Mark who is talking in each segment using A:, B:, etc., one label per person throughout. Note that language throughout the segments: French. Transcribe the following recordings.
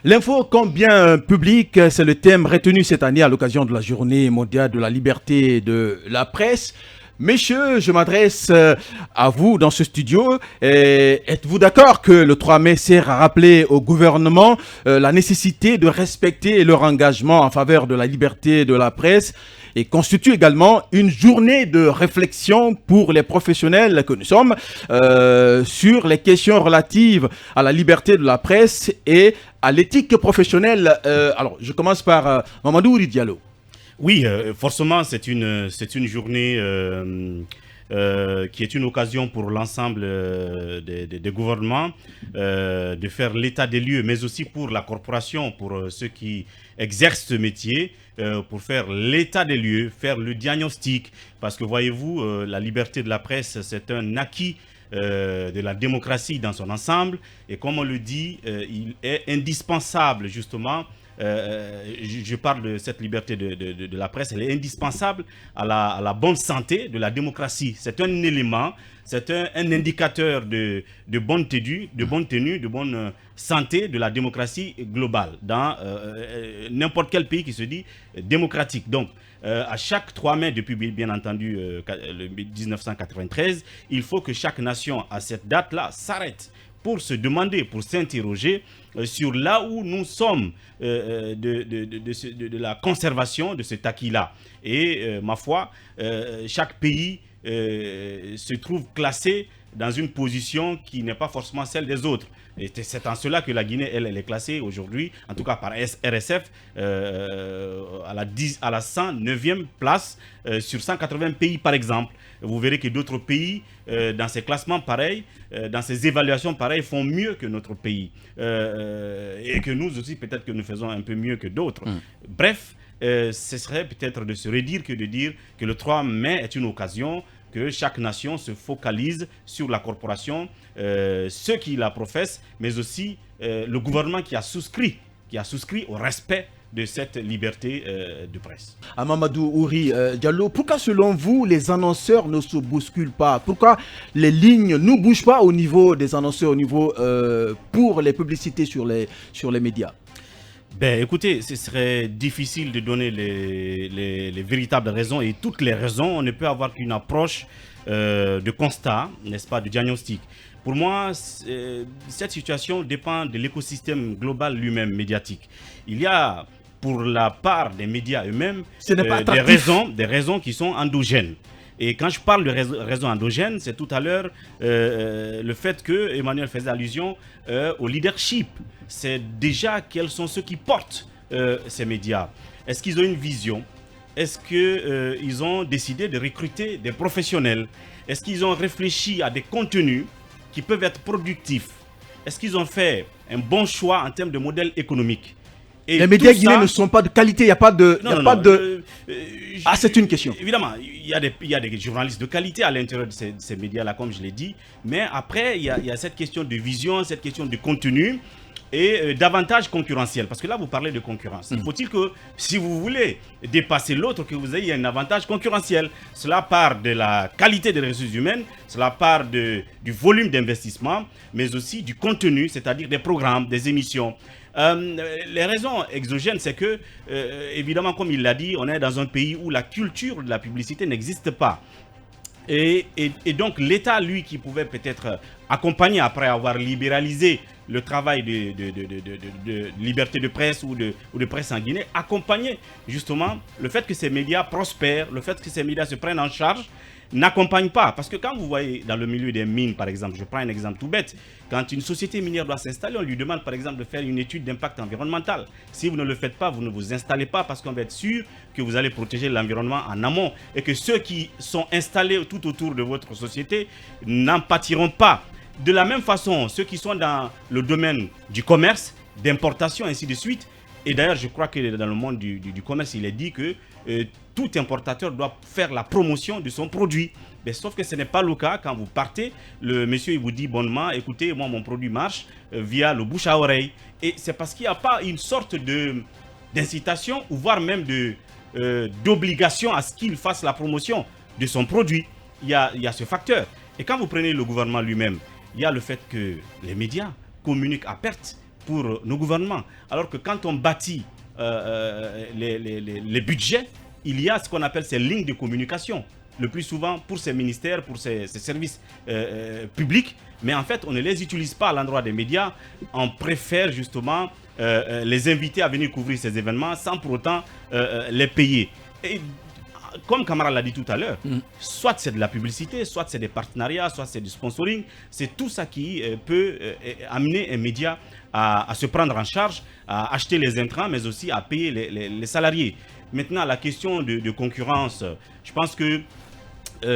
A: L'info comme bien public, c'est le thème retenu cette année à l'occasion de la journée mondiale de la liberté de la presse. Messieurs, je m'adresse à vous dans ce studio. Êtes-vous d'accord que le 3 mai sert à rappeler au gouvernement la nécessité de respecter leur engagement en faveur de la liberté de la presse et constitue également une journée de réflexion pour les professionnels que nous sommes sur les questions relatives à la liberté de la presse et à l'éthique professionnelle. Alors, je commence par Mamadou Ouri Diallo.
B: Oui, forcément, c'est une journée qui est une occasion pour l'ensemble des gouvernements de faire l'état des lieux, mais aussi pour la corporation, pour ceux qui exercent ce métier, pour faire l'état des lieux, faire le diagnostic. Parce que voyez-vous, la liberté de la presse, c'est un acquis de la démocratie dans son ensemble. Et comme on le dit, il est indispensable justement. Je parle de cette liberté de la presse, elle est indispensable à la bonne santé de la démocratie. C'est un élément, c'est un indicateur de bonne tenue, de bonne santé de la démocratie globale dans n'importe quel pays qui se dit démocratique. Donc, à chaque 3 mai, depuis bien entendu le 1993, il faut que chaque nation à cette date-là s'arrête pour se demander, pour s'interroger sur là où nous sommes de la conservation de cet acquis-là. Et ma foi, chaque pays se trouve classé dans une position qui n'est pas forcément celle des autres. Et c'est en cela que la Guinée, elle est classée aujourd'hui, en tout cas par RSF, à la 109e place sur 180 pays par exemple. Vous verrez que d'autres pays, dans ces classements pareils, dans ces évaluations pareilles, font mieux que notre pays. Et que nous aussi, peut-être que nous faisons un peu mieux que d'autres. Bref, ce serait peut-être de se redire que de dire que le 3 mai est une occasion que chaque nation se focalise sur la corporation, ceux qui la professent, mais aussi le gouvernement qui a souscrit au respect de cette liberté de presse.
A: Mamadou Ouri Diallo, pourquoi selon vous les annonceurs ne se bousculent pas? Pourquoi les lignes ne bougent pas au niveau des annonceurs, au niveau pour les publicités sur les médias?
B: Ben, écoutez, ce serait difficile de donner les véritables raisons et toutes les raisons. On ne peut avoir qu'une approche de constat, n'est-ce pas, de diagnostic. Pour moi, cette situation dépend de l'écosystème global lui-même médiatique. Il y a, pour la part des médias eux-mêmes, des raisons qui sont endogènes. Et quand je parle de raisons endogènes, c'est tout à l'heure le fait que Emmanuel faisait allusion au leadership. C'est déjà quels sont ceux qui portent ces médias. Est-ce qu'ils ont une vision? Est-ce qu'ils ont décidé de recruter des professionnels? Est-ce qu'ils ont réfléchi à des contenus qui peuvent être productifs? Est-ce qu'ils ont fait un bon choix en termes de modèle économique? Et
A: les médias guinéens ne sont pas de qualité, il n'y a pas de... c'est une question.
B: Évidemment, il y a des journalistes de qualité à l'intérieur de ces médias-là, comme je l'ai dit. Mais après, il y a cette question de vision, cette question de contenu et davantage concurrentiel. Parce que là, vous parlez de concurrence. Il faut-il que, si vous voulez dépasser l'autre, que vous ayez un avantage concurrentiel. Cela part de la qualité des ressources humaines, cela part du volume d'investissement, mais aussi du contenu, c'est-à-dire des programmes, des émissions. Les raisons exogènes, c'est que, évidemment, comme il l'a dit, on est dans un pays où la culture de la publicité n'existe pas. Et donc, l'État, lui, qui pouvait peut-être accompagner, après avoir libéralisé le travail de liberté de presse ou de presse en Guinée, accompagner justement le fait que ces médias prospèrent, le fait que ces médias se prennent en charge, n'accompagne pas. Parce que quand vous voyez dans le milieu des mines, par exemple, je prends un exemple tout bête, quand une société minière doit s'installer, on lui demande par exemple de faire une étude d'impact environnemental. Si vous ne le faites pas, vous ne vous installez pas parce qu'on va être sûr que vous allez protéger l'environnement en amont et que ceux qui sont installés tout autour de votre société n'en pâtiront pas. De la même façon, ceux qui sont dans le domaine du commerce, d'importation, ainsi de suite, et d'ailleurs, je crois que dans le monde du commerce, il est dit que tout importateur doit faire la promotion de son produit. Mais sauf que ce n'est pas le cas. Quand vous partez, le monsieur il vous dit bonnement, écoutez, moi mon produit marche via le bouche à oreille. Et c'est parce qu'il n'y a pas une sorte d'incitation ou voire même d'obligation à ce qu'il fasse la promotion de son produit. Il y a ce facteur. Et quand vous prenez le gouvernement lui-même, il y a le fait que les médias communiquent à perte pour nos gouvernements. Alors que quand on bâtit les budgets, il y a ce qu'on appelle ces lignes de communication. Le plus souvent pour ces ministères, pour ces services publics. Mais en fait, on ne les utilise pas à l'endroit des médias. On préfère justement les inviter à venir couvrir ces événements sans pour autant les payer. Et comme Camara l'a dit tout à l'heure, soit c'est de la publicité, soit c'est des partenariats, soit c'est du sponsoring. C'est tout ça qui peut amener un média à se prendre en charge, à acheter les intrants, mais aussi à payer les salariés. Maintenant, la question de concurrence, je pense que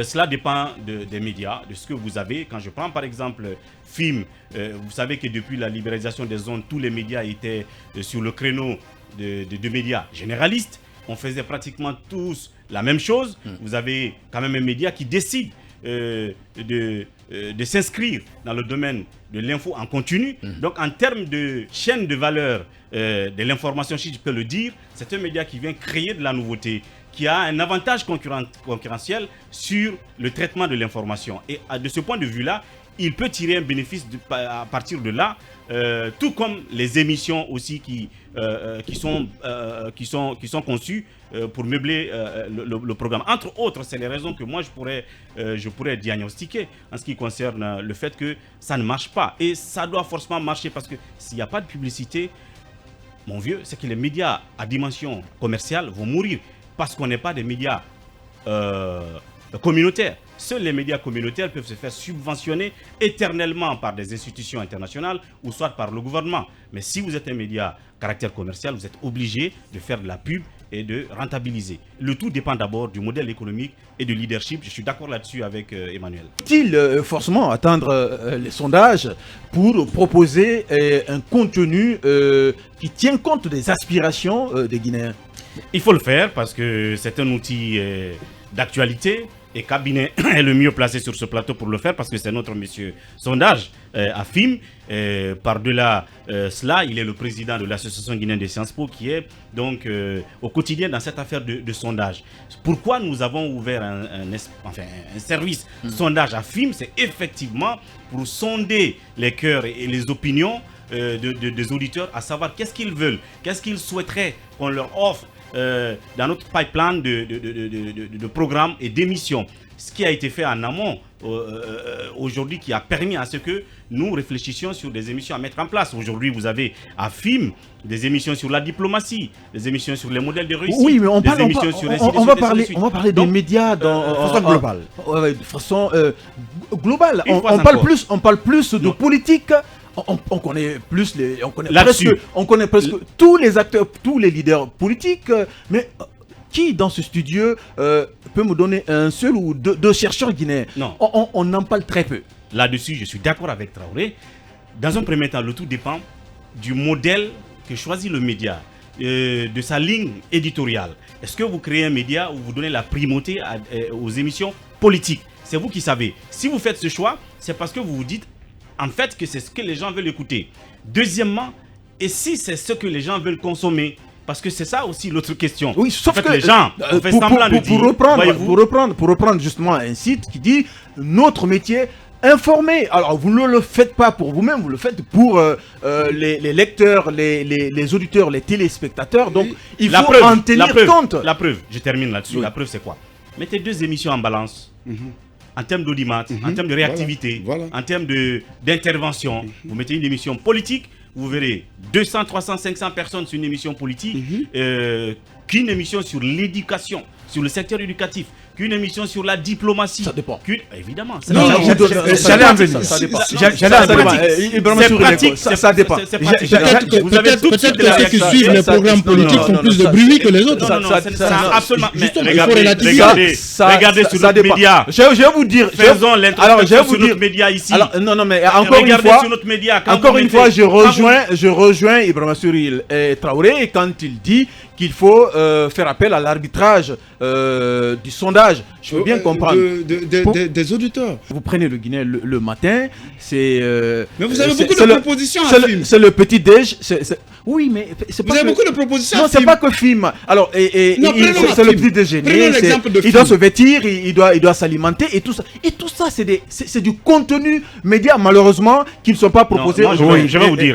B: cela dépend des médias, de ce que vous avez. Quand je prends par exemple FIM, vous savez que depuis la libéralisation des zones, tous les médias étaient sur le créneau de médias généralistes. On faisait pratiquement tous la même chose. Vous avez quand même un média qui décide de s'inscrire dans le domaine de l'info en continu. Donc en termes de chaîne de valeur de l'information, si je peux le dire, c'est un média qui vient créer de la nouveauté, qui a un avantage concurrentiel sur le traitement de l'information. Et de ce point de vue-là, il peut tirer un bénéfice à partir de là, tout comme les émissions aussi qui sont conçues pour meubler le programme. Entre autres, c'est les raisons que moi je pourrais diagnostiquer en ce qui concerne le fait que ça ne marche pas. Et ça doit forcément marcher parce que s'il n'y a pas de publicité, mon vieux, c'est que les médias à dimension commerciale vont mourir parce qu'on n'est pas des médias communautaires. Seuls les médias communautaires peuvent se faire subventionner éternellement par des institutions internationales ou soit par le gouvernement. Mais si vous êtes un média à caractère commercial, vous êtes obligé de faire de la pub et de rentabiliser. Le tout dépend d'abord du modèle économique et du leadership. Je suis d'accord là-dessus avec Emmanuel.
A: Faut-il forcément attendre les sondages pour proposer un contenu qui tient compte des aspirations des Guinéens?
B: Il faut le faire parce que c'est un outil d'actualité. Et Cabinet est le mieux placé sur ce plateau pour le faire parce que c'est notre monsieur sondage à FIM. Par-delà cela, il est le président de l'association guinéenne de Sciences Po qui est donc au quotidien dans cette affaire de sondage. Pourquoi nous avons ouvert un service sondage à FIM? C'est effectivement pour sonder les cœurs et les opinions des auditeurs, à savoir qu'est-ce qu'ils veulent, qu'est-ce qu'ils souhaiteraient qu'on leur offre dans notre pipeline de programmes et d'émissions. Ce qui a été fait en amont aujourd'hui qui a permis à ce que nous réfléchissions sur des émissions à mettre en place. Aujourd'hui, vous avez à FIM des émissions sur la diplomatie, des émissions sur les modèles de réussite.
A: Oui, mais on va parler des médias de façon globale. De façon globale. On parle plus de politique. On connaît plus on connaît presque tous les acteurs, tous les leaders politiques, mais qui dans ce studio peut me donner un seul ou deux chercheurs guinéens?
B: Non.
A: On en parle très peu.
B: Là-dessus, je suis d'accord avec Traoré. Dans un premier temps, le tout dépend du modèle que choisit le média, de sa ligne éditoriale. Est-ce que vous créez un média où vous donnez la primauté aux émissions politiques? C'est vous qui savez. Si vous faites ce choix, c'est parce que vous vous dites en fait que c'est ce que les gens veulent écouter. Deuxièmement, et si c'est ce que les gens veulent consommer? Parce que c'est ça aussi l'autre question.
A: Oui, sauf
B: en fait,
A: que
B: les gens fait semblant de dire.
A: Pour reprendre justement un site qui dit notre métier, informer. Alors vous ne le faites pas pour vous-même, vous le faites pour les lecteurs, les auditeurs, les téléspectateurs. Donc il faut en tenir compte.
B: La preuve, je termine là-dessus. Oui. La preuve c'est quoi? Mettez deux émissions en balance. En termes d'audimat, en termes de réactivité, en termes d'intervention. Vous mettez une émission politique, vous verrez 200, 300, 500 personnes sur une émission politique, qu'une émission sur l'éducation, sur le secteur éducatif, qu'une émission sur la diplomatie.
A: Ça dépend.
B: Évidemment.
A: J'allais en venir. Ça dépend. Ça dépend.
C: Peut-être que ceux qui suivent les programmes politiques font plus de bruit que les autres.
B: Absolument.
A: Regardez sur notre média. Je vais vous dire.
B: Faisons l'introduction sur notre média ici.
A: Non, mais encore une fois, je rejoins Ibrahima Souril Traoré quand il dit qu'il faut faire appel à l'arbitrage du sondage. Je veux bien comprendre.
C: Des auditeurs.
A: Vous prenez le Guinée le matin, c'est...
C: mais vous avez beaucoup de propositions à film.
A: C'est le petit déj. Oui, mais c'est pas...
C: Vous avez beaucoup de propositions à
A: film. Non, c'est pas que film. Alors, c'est le petit déjeuner. Il doit se vêtir, il doit s'alimenter et tout ça. Et tout ça, c'est du contenu média, malheureusement, qui ne sont pas proposés.
B: Non, je vais vous dire.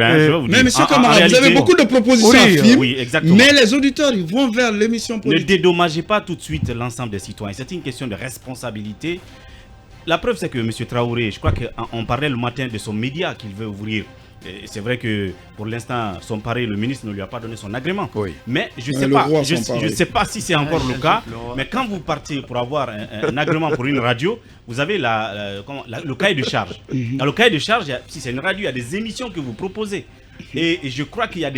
C: Mais monsieur Camara, vous avez beaucoup de propositions à film.
B: Oui, exactement.
C: Mais les auditeurs, ils vont vers l'émission politique.
B: Ne dédommagez pas tout de suite l'ensemble des citoyens. C'est une question de responsabilité. La preuve, c'est que M. Traoré, je crois qu'on parlait le matin de son média qu'il veut ouvrir. C'est vrai que pour l'instant, son pari, le ministre ne lui a pas donné son agrément. Oui. Mais je ne sais pas si c'est encore le cas. Mais quand vous partez pour avoir un agrément pour une radio, vous avez le cahier de charge. Dans le cahier de charge, si c'est une radio, il y a des émissions que vous proposez. Et je crois qu'il y a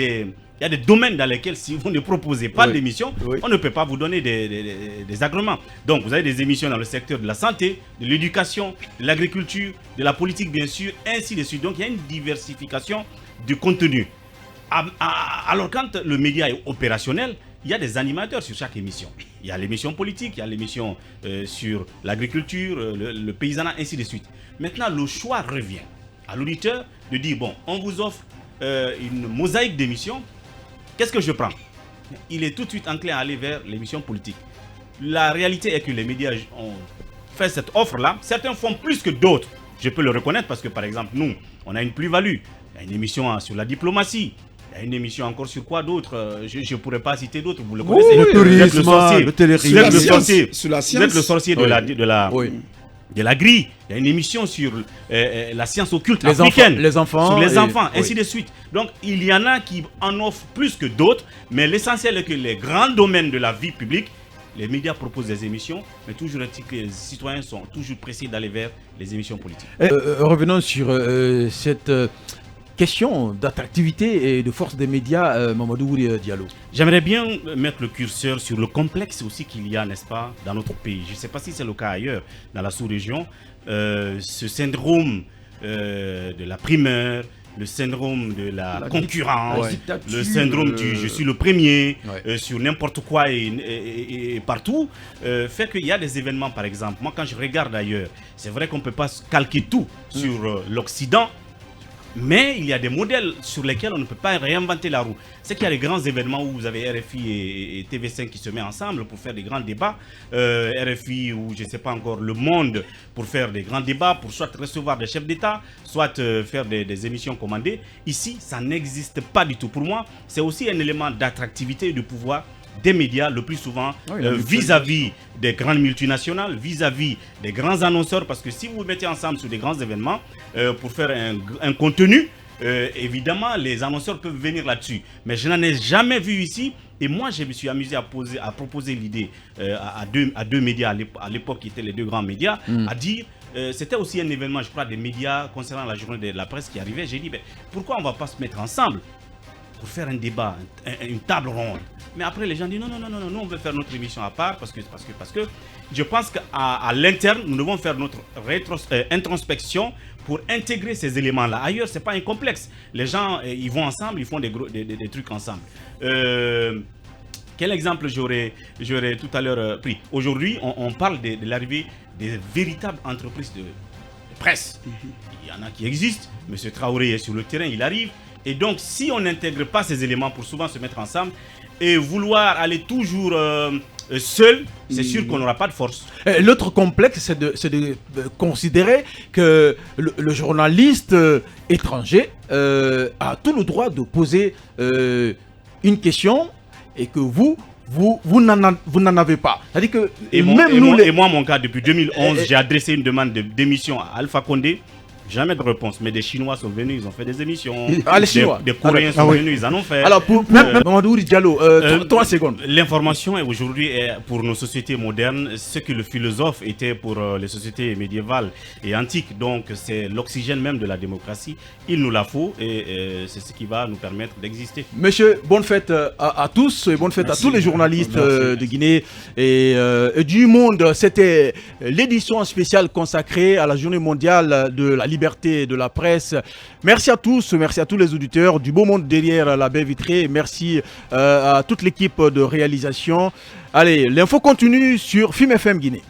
B: des domaines dans lesquels, si vous ne proposez pas d'émissions, on ne peut pas vous donner des agréments. Donc, vous avez des émissions dans le secteur de la santé, de l'éducation, de l'agriculture, de la politique, bien sûr, ainsi de suite. Donc, il y a une diversification du contenu. Alors, quand le média est opérationnel, il y a des animateurs sur chaque émission. Il y a l'émission politique, il y a l'émission sur l'agriculture, le paysanat, ainsi de suite. Maintenant, le choix revient à l'auditeur de dire, bon, on vous offre une mosaïque d'émissions. Qu'est-ce que je prends? Il est tout de suite enclin à aller vers l'émission politique. La réalité est que les médias ont fait cette offre-là. Certains font plus que d'autres. Je peux le reconnaître parce que, par exemple, nous, on a une plus-value. Il y a une émission sur la diplomatie. Il y a une émission encore sur quoi d'autre? Je ne pourrais pas citer d'autres. Vous le connaissez.
A: Le tourisme, le téléréalisme.
B: Vous êtes le sorcier.
C: Sur la science.
B: Vous êtes le sorcier de la grille. Il y a une émission sur la science occulte africaine.
A: Les enfants.
B: Sur les enfants, ainsi de suite. Donc, il y en a qui en offrent plus que d'autres. Mais l'essentiel est que les grands domaines de la vie publique, les médias proposent des émissions. Mais toujours est-il que les citoyens sont toujours pressés d'aller vers les émissions politiques.
A: Revenons sur cette question d'attractivité et de force des médias, Mamadou Diallo.
B: J'aimerais bien mettre le curseur sur le complexe aussi qu'il y a, n'est-ce pas, dans notre pays. Je ne sais pas si c'est le cas ailleurs, dans la sous-région. Ce syndrome de la primeur, le syndrome de la concurrence, le syndrome du je suis le premier sur n'importe quoi et partout, fait qu'il y a des événements, par exemple. Moi, quand je regarde ailleurs, c'est vrai qu'on ne peut pas calquer tout sur l'Occident. Mais il y a des modèles sur lesquels on ne peut pas réinventer la roue. C'est qu'il y a des grands événements où vous avez RFI et TV5 qui se mettent ensemble pour faire des grands débats. RFI ou je ne sais pas encore, Le Monde pour faire des grands débats, pour soit recevoir des chefs d'État, soit faire des émissions commandées. Ici, ça n'existe pas du tout. Pour moi, c'est aussi un élément d'attractivité et de pouvoir des médias, le plus souvent vis-à-vis des grandes multinationales, vis-à-vis des grands annonceurs, parce que si vous vous mettez ensemble sur des grands événements pour faire un contenu, évidemment les annonceurs peuvent venir là-dessus, mais je n'en ai jamais vu ici. Et moi je me suis amusé à proposer l'idée à deux médias à l'époque qui étaient les deux grands médias, à dire c'était aussi un événement, je crois, des médias concernant la journée de la presse qui arrivait. J'ai dit, pourquoi on ne va pas se mettre ensemble pour faire un débat, une table ronde. Mais après, les gens disent non, nous on veut faire notre émission à part parce que je pense qu'à l'interne, nous devons faire notre introspection pour intégrer ces éléments-là. Ailleurs, ce n'est pas un complexe. Les gens, ils vont ensemble, ils font des trucs ensemble. Quel exemple j'aurais tout à l'heure pris? Aujourd'hui, on parle de l'arrivée des véritables entreprises de presse. Il y en a qui existent. M. Traoré est sur le terrain, il arrive. Et donc, si on n'intègre pas ces éléments pour souvent se mettre ensemble et vouloir aller toujours seul, c'est sûr qu'on n'aura pas de force.
A: L'autre complexe, c'est de considérer que le journaliste étranger a tout le droit de poser une question et que vous n'en avez pas. C'est-à-dire que
B: moi, mon cas, depuis 2011, j'ai adressé une demande d'émission à Alpha Condé. Jamais de réponse, mais des Chinois sont venus, ils ont fait des émissions.
A: Les Chinois.
B: Des Coréens sont venus, ils en ont fait.
A: Alors, Mamadou Diallo, 3 secondes.
B: L'information aujourd'hui est pour nos sociétés modernes ce que le philosophe était pour les sociétés médiévales et antiques. Donc, c'est l'oxygène même de la démocratie. Il nous la faut et c'est ce qui va nous permettre d'exister.
A: Monsieur, bonne fête à tous et bonne fête à tous les journalistes de Guinée et du monde. C'était l'édition spéciale consacrée à la journée mondiale de la liberté liberté de la presse. Merci à tous les auditeurs du beau monde derrière la baie vitrée. Merci à toute l'équipe de réalisation. Allez, l'info continue sur FIM FM Guinée.